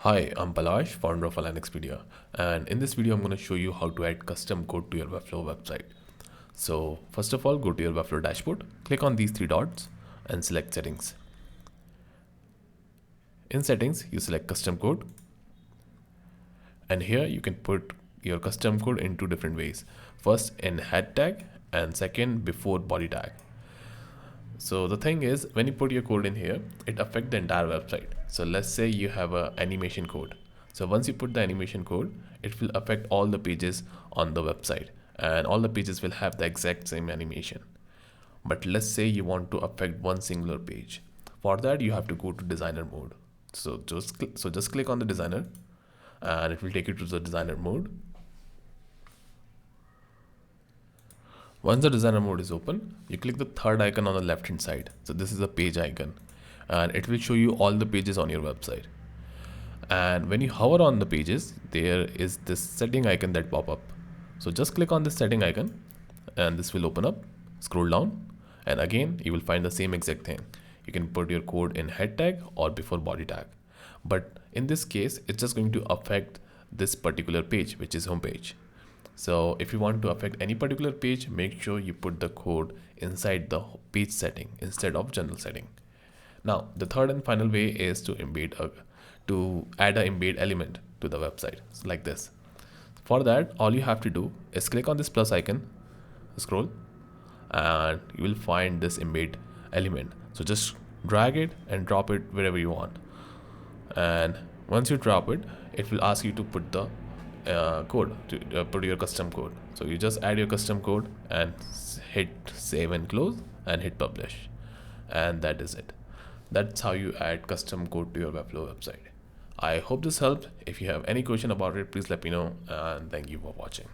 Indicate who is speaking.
Speaker 1: Hi, I'm Palash, founder of Expedia, and in this video I'm going to show you how to add custom code to your Webflow website. So first of all, go to your Webflow dashboard, click on these three dots and select settings. In settings, you select custom code, and here you can put your custom code in two different ways. First in head tag and second before body tag. So the thing is, when you put your code in here, it affects the entire website. So let's say you have a animation code. So once you put the animation code, it will affect all the pages on the website, and all the pages will have the exact same animation. But let's say you want to affect one singular page. For that, you have to go to designer mode. So just click on the designer, and it will take you to the designer mode. Once the designer mode is open, you click the third icon on the left hand side. So this is a page icon, and it will show you all the pages on your website. And when you hover on the pages, there is this setting icon that pop up. So just click on this setting icon and this will open up. Scroll down and again you will find the same exact thing. You can put your code in head tag or before body tag, but in this case it's just going to affect this particular page, which is home page. So if you want to affect any particular page, make sure you put the code inside the page setting instead of general setting. Now the third and final way is to add an embed element to the website, like this. For that, all you have to do is click on this plus icon, scroll, and you will find this embed element. So just drag it and drop it wherever you want. And once you drop it, it will ask you to put the code, to put your custom code. So you just add your custom code and hit save and close and hit publish. And that is it. That's how you add custom code to your Webflow website. I hope this helped. If you have any question about it, please let me know, and thank you for watching.